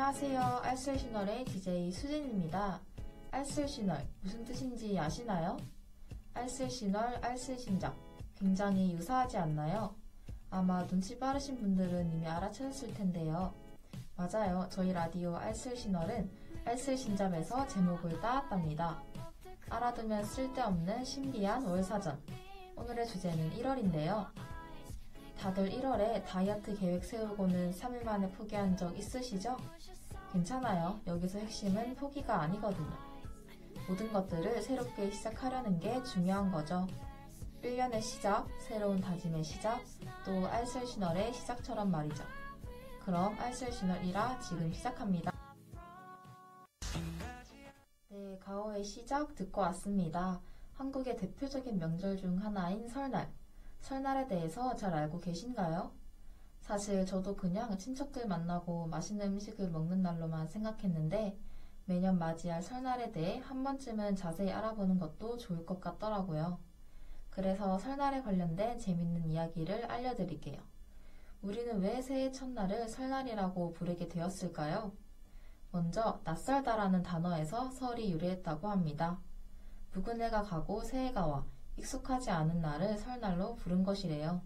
안녕하세요. 알쓸시널의 DJ 수진입니다. 알쓸시널 무슨 뜻인지 아시나요? 알쓸시널, 알쓸신작 굉장히 유사하지 않나요? 아마 눈치 빠르신 분들은 이미 알아채셨을 텐데요. 맞아요. 저희 라디오 알쓸시널은 알쓸신잡에서 제목을 따왔답니다. 알아두면 쓸데없는 신비한 월사전. 오늘의 주제는 1월인데요. 다들 1월에 다이어트 계획 세우고는 3일 만에 포기한 적 있으시죠? 괜찮아요. 여기서 핵심은 포기가 아니거든요. 모든 것들을 새롭게 시작하려는 게 중요한 거죠. 1년의 시작, 새로운 다짐의 시작, 또 알쓸시널의 시작처럼 말이죠. 그럼 알쓸시널이라 지금 시작합니다. 네, 가오의 시작 듣고 왔습니다. 한국의 대표적인 명절 중 하나인 설날. 설날에 대해서 잘 알고 계신가요? 사실 저도 그냥 친척들 만나고 맛있는 음식을 먹는 날로만 생각했는데 매년 맞이할 설날에 대해 한 번쯤은 자세히 알아보는 것도 좋을 것 같더라고요. 그래서 설날에 관련된 재밌는 이야기를 알려드릴게요. 우리는 왜 새해 첫날을 설날이라고 부르게 되었을까요? 먼저 낯설다라는 단어에서 설이 유래했다고 합니다. 묵은 해가 가고 새해가 와 익숙하지 않은 날을 설날로 부른 것이래요.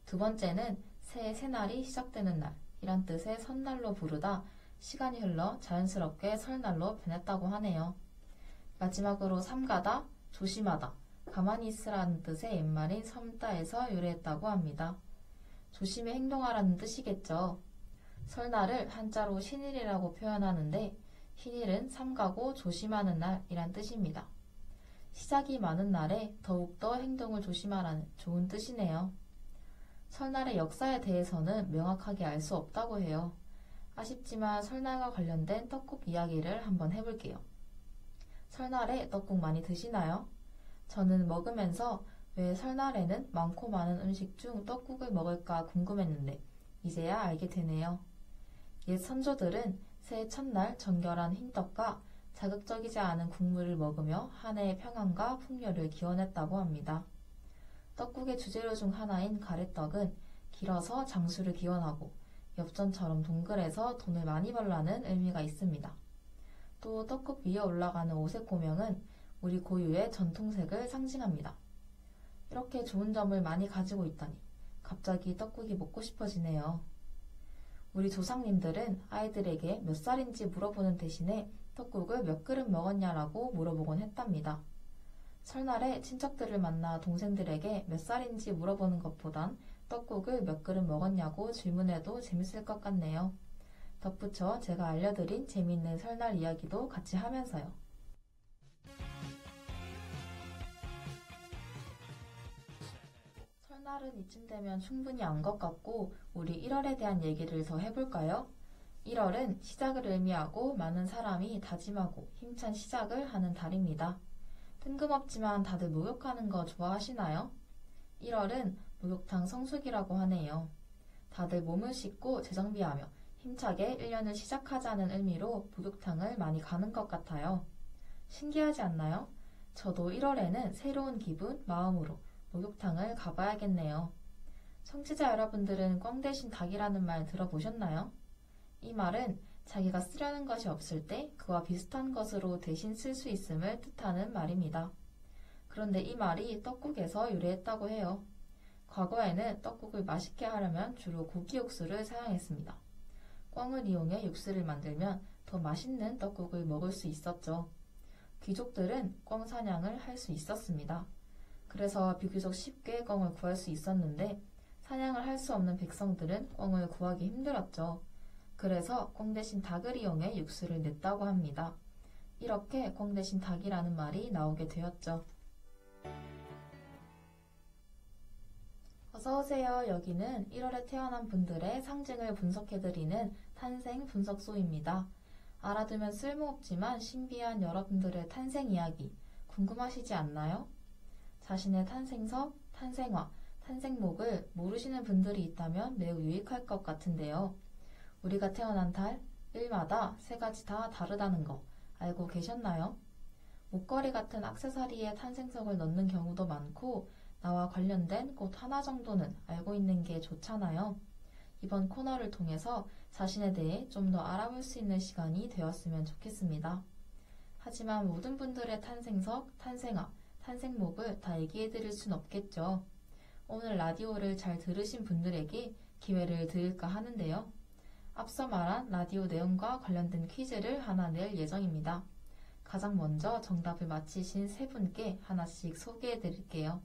두 번째는 새해 새날이 시작되는 날 이란 뜻의 설날로 부르다 시간이 흘러 자연스럽게 설날로 변했다고 하네요. 마지막으로 삼가다, 조심하다, 가만히 있으라는 뜻의 옛말인 섬다에서 유래했다고 합니다. 조심히 행동하라는 뜻이겠죠. 설날을 한자로 신일이라고 표현하는데 신일은 삼가고 조심하는 날이란 뜻입니다. 시작이 많은 날에 더욱더 행동을 조심하라는 좋은 뜻이네요. 설날의 역사에 대해서는 명확하게 알 수 없다고 해요. 아쉽지만 설날과 관련된 떡국 이야기를 한번 해볼게요. 설날에 떡국 많이 드시나요? 저는 먹으면서 왜 설날에는 많고 많은 음식 중 떡국을 먹을까 궁금했는데 이제야 알게 되네요. 옛 선조들은 새해 첫날 정결한 흰떡과 자극적이지 않은 국물을 먹으며 한 해의 평안과 풍요를 기원했다고 합니다. 떡국의 주재료 중 하나인 가래떡은 길어서 장수를 기원하고 엽전처럼 동글해서 돈을 많이 벌라는 의미가 있습니다. 또 떡국 위에 올라가는 오색 고명은 우리 고유의 전통색을 상징합니다. 이렇게 좋은 점을 많이 가지고 있다니 갑자기 떡국이 먹고 싶어지네요. 우리 조상님들은 아이들에게 몇 살인지 물어보는 대신에 떡국을 몇 그릇 먹었냐라고 물어보곤 했답니다. 설날에 친척들을 만나 동생들에게 몇 살인지 물어보는 것보단 떡국을 몇 그릇 먹었냐고 질문해도 재밌을 것 같네요. 덧붙여 제가 알려드린 재미있는 설날 이야기도 같이 하면서요. 설날은 이쯤 되면 충분히 안 것 같고 우리 1월에 대한 얘기를 더 해볼까요? 1월은 시작을 의미하고 많은 사람이 다짐하고 힘찬 시작을 하는 달입니다. 뜬금없지만 다들 목욕하는 거 좋아하시나요? 1월은 목욕탕 성수기라고 하네요. 다들 몸을 씻고 재정비하며 힘차게 1년을 시작하자는 의미로 목욕탕을 많이 가는 것 같아요. 신기하지 않나요? 저도 1월에는 새로운 기분, 마음으로 목욕탕을 가봐야겠네요. 청취자 여러분들은 꽝 대신 닭이라는 말 들어보셨나요? 이 말은 자기가 쓰려는 것이 없을 때 그와 비슷한 것으로 대신 쓸 수 있음을 뜻하는 말입니다. 그런데 이 말이 떡국에서 유래했다고 해요. 과거에는 떡국을 맛있게 하려면 주로 고기 육수를 사용했습니다. 꽝을 이용해 육수를 만들면 더 맛있는 떡국을 먹을 수 있었죠. 귀족들은 꽝 사냥을 할 수 있었습니다. 그래서 비교적 쉽게 꽝을 구할 수 있었는데 사냥을 할 수 없는 백성들은 꽝을 구하기 힘들었죠. 그래서 꽝 대신 닭을 이용해 육수를 냈다고 합니다. 이렇게 꽝 대신 닭이라는 말이 나오게 되었죠. 어서오세요. 여기는 1월에 태어난 분들의 상징을 분석해드리는 탄생 분석소입니다. 알아두면 쓸모없지만 신비한 여러분들의 탄생 이야기 궁금하시지 않나요? 자신의 탄생석, 탄생화, 탄생목을 모르시는 분들이 있다면 매우 유익할 것 같은데요. 우리가 태어난 달, 일마다 세 가지 다 다르다는 거 알고 계셨나요? 목걸이 같은 액세서리에 탄생석을 넣는 경우도 많고 나와 관련된 꽃 하나 정도는 알고 있는 게 좋잖아요. 이번 코너를 통해서 자신에 대해 좀 더 알아볼 수 있는 시간이 되었으면 좋겠습니다. 하지만 모든 분들의 탄생석, 탄생아, 탄생목을 다 얘기해 드릴 순 없겠죠. 오늘 라디오를 잘 들으신 분들에게 기회를 드릴까 하는데요. 앞서 말한 라디오 내용과 관련된 퀴즈를 하나 낼 예정입니다. 가장 먼저 정답을 맞히신 세 분께 하나씩 소개해 드릴게요.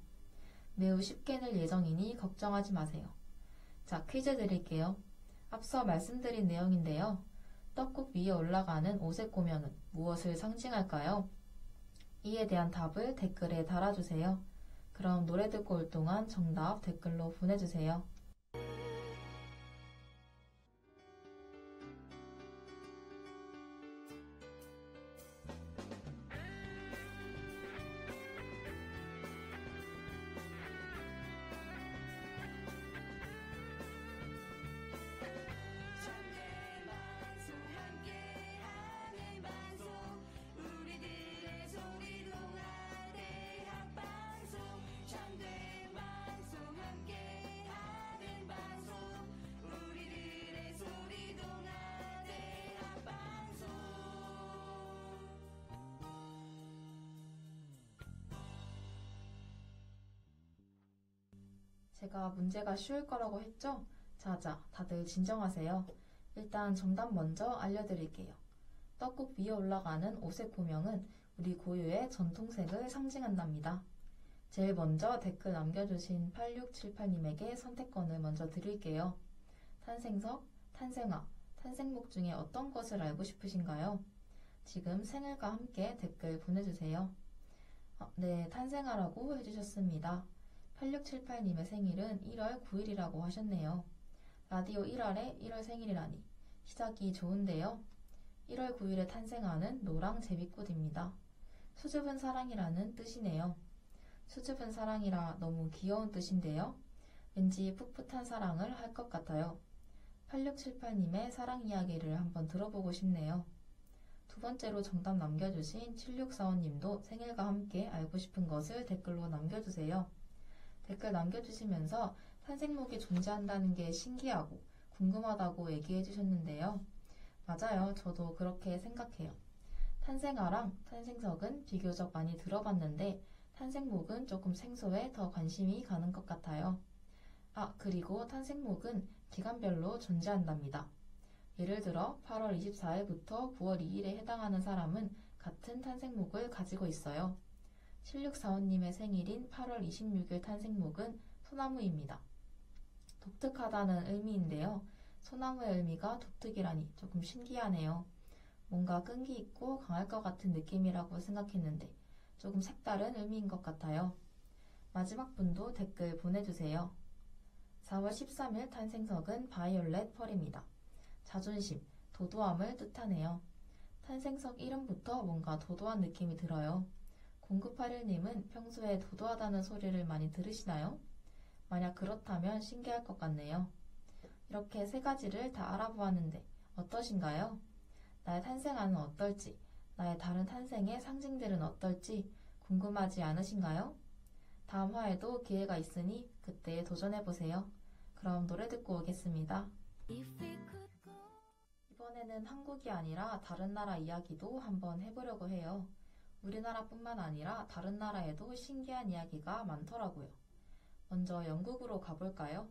매우 쉽게 낼 예정이니 걱정하지 마세요. 자, 퀴즈 드릴게요. 앞서 말씀드린 내용인데요. 떡국 위에 올라가는 오색 고명은 무엇을 상징할까요? 이에 대한 답을 댓글에 달아주세요. 그럼 노래 듣고 올 동안 정답 댓글로 보내주세요. 제가 문제가 쉬울 거라고 했죠? 자자, 다들 진정하세요. 일단 정답 먼저 알려드릴게요. 떡국 위에 올라가는 오색 고명은 우리 고유의 전통색을 상징한답니다. 제일 먼저 댓글 남겨주신 8678님에게 선택권을 먼저 드릴게요. 탄생석, 탄생화, 탄생목 중에 어떤 것을 알고 싶으신가요? 지금 생일과 함께 댓글 보내주세요. 네, 탄생화라고 해주셨습니다. 8678님의 생일은 1월 9일이라고 하셨네요. 라디오 1월에 1월 생일이라니 시작이 좋은데요. 1월 9일에 탄생하는 노랑 제비꽃입니다. 수줍은 사랑이라는 뜻이네요. 수줍은 사랑이라 너무 귀여운 뜻인데요. 왠지 풋풋한 사랑을 할 것 같아요. 8678님의 사랑 이야기를 한번 들어보고 싶네요. 두 번째로 정답 남겨주신 7645님도 생일과 함께 알고 싶은 것을 댓글로 남겨주세요. 댓글 남겨주시면서 탄생목이 존재한다는 게 신기하고 궁금하다고 얘기해 주셨는데요. 맞아요. 저도 그렇게 생각해요. 탄생아랑 탄생석은 비교적 많이 들어봤는데 탄생목은 조금 생소해 더 관심이 가는 것 같아요. 그리고 탄생목은 기간별로 존재한답니다. 예를 들어 8월 24일부터 9월 2일에 해당하는 사람은 같은 탄생목을 가지고 있어요. 7645님의 생일인 8월 26일 탄생목은 소나무입니다. 독특하다는 의미인데요. 소나무의 의미가 독특이라니 조금 신기하네요. 뭔가 끈기 있고 강할 것 같은 느낌이라고 생각했는데 조금 색다른 의미인 것 같아요. 마지막 분도 댓글 보내주세요. 4월 13일 탄생석은 바이올렛 펄입니다. 자존심, 도도함을 뜻하네요. 탄생석 이름부터 뭔가 도도한 느낌이 들어요. 0981님은 평소에 도도하다는 소리를 많이 들으시나요? 만약 그렇다면 신기할 것 같네요. 이렇게 세 가지를 다 알아보았는데 어떠신가요? 나의 탄생아는 어떨지, 나의 다른 탄생의 상징들은 어떨지 궁금하지 않으신가요? 다음 화에도 기회가 있으니 그때 도전해보세요. 그럼 노래 듣고 오겠습니다. 이번에는 한국이 아니라 다른 나라 이야기도 한번 해보려고 해요. 우리나라뿐만 아니라 다른 나라에도 신기한 이야기가 많더라고요. 먼저 영국으로 가볼까요?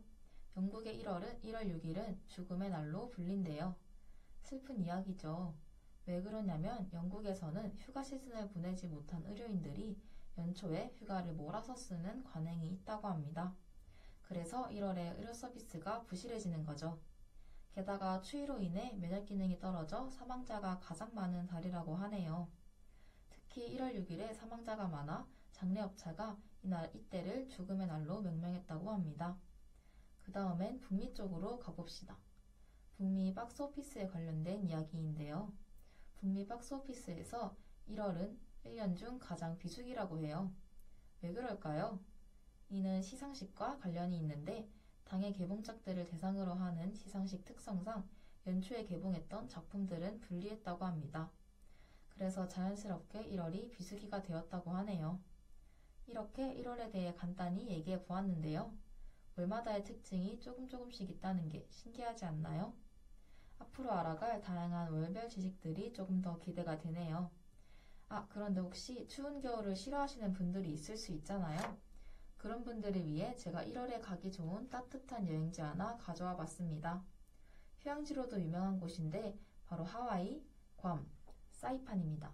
영국의 1월 6일은 죽음의 날로 불린대요. 슬픈 이야기죠. 왜 그러냐면 영국에서는 휴가 시즌을 보내지 못한 의료인들이 연초에 휴가를 몰아서 쓰는 관행이 있다고 합니다. 그래서 1월에 의료 서비스가 부실해지는 거죠. 게다가 추위로 인해 면역 기능이 떨어져 사망자가 가장 많은 달이라고 하네요. 특히 1월 6일에 사망자가 많아 장례업체가 이때를 죽음의 날로 명명했다고 합니다. 그 다음엔 북미 쪽으로 가봅시다. 북미 박스오피스에 관련된 이야기인데요. 북미 박스오피스에서 1월은 1년 중 가장 비수기라고 해요. 왜 그럴까요? 이는 시상식과 관련이 있는데 당의 개봉작들을 대상으로 하는 시상식 특성상 연초에 개봉했던 작품들은 불리했다고 합니다. 그래서 자연스럽게 1월이 비수기가 되었다고 하네요. 이렇게 1월에 대해 간단히 얘기해 보았는데요. 월마다의 특징이 조금씩 있다는 게 신기하지 않나요? 앞으로 알아갈 다양한 월별 지식들이 조금 더 기대가 되네요. 그런데 혹시 추운 겨울을 싫어하시는 분들이 있을 수 있잖아요. 그런 분들을 위해 제가 1월에 가기 좋은 따뜻한 여행지 하나 가져와 봤습니다. 휴양지로도 유명한 곳인데 바로 하와이, 괌, 사이판입니다.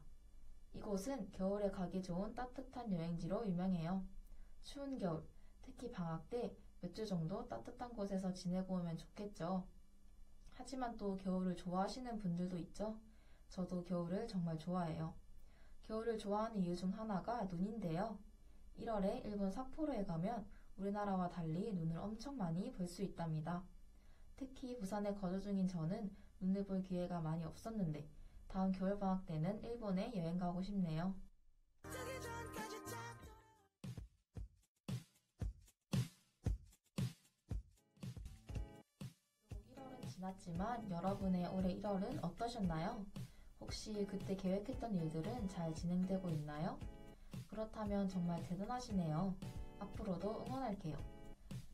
이곳은 겨울에 가기 좋은 따뜻한 여행지로 유명해요. 추운 겨울, 특히 방학 때 몇 주 정도 따뜻한 곳에서 지내고 오면 좋겠죠. 하지만 또 겨울을 좋아하시는 분들도 있죠. 저도 겨울을 정말 좋아해요. 겨울을 좋아하는 이유 중 하나가 눈인데요. 1월에 일본 삿포로에 가면 우리나라와 달리 눈을 엄청 많이 볼 수 있답니다. 특히 부산에 거주 중인 저는 눈을 볼 기회가 많이 없었는데 다음 겨울방학 때는 일본에 여행 가고 싶네요. 1월은 지났지만 여러분의 올해 1월은 어떠셨나요? 혹시 그때 계획했던 일들은 잘 진행되고 있나요? 그렇다면 정말 대단하시네요. 앞으로도 응원할게요.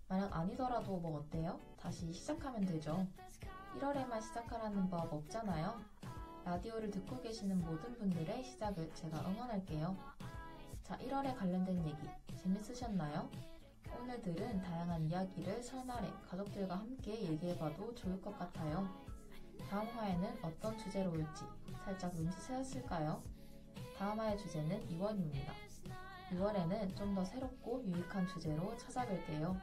만약 아니더라도 뭐 어때요? 다시 시작하면 되죠. 1월에만 시작하라는 법 없잖아요. 라디오를 듣고 계시는 모든 분들의 시작을 제가 응원할게요. 자, 1월에 관련된 얘기 재밌으셨나요? 오늘 들은 다양한 이야기를 설날에 가족들과 함께 얘기해봐도 좋을 것 같아요. 다음 화에는 어떤 주제로 올지 살짝 눈치채셨을까요? 다음 화의 주제는 2월입니다. 6월에는 좀 더 새롭고 유익한 주제로 찾아뵐게요.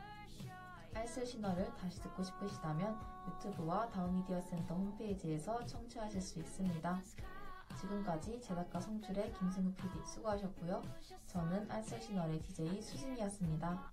알쓸 신화를 다시 듣고 싶으시다면 유튜브와 다우미디어 센터 홈페이지에서 청취하실 수 있습니다. 지금까지 제작가 성출의 김승우 PD 수고하셨고요. 저는 알쓸 신화의 DJ 수진이었습니다.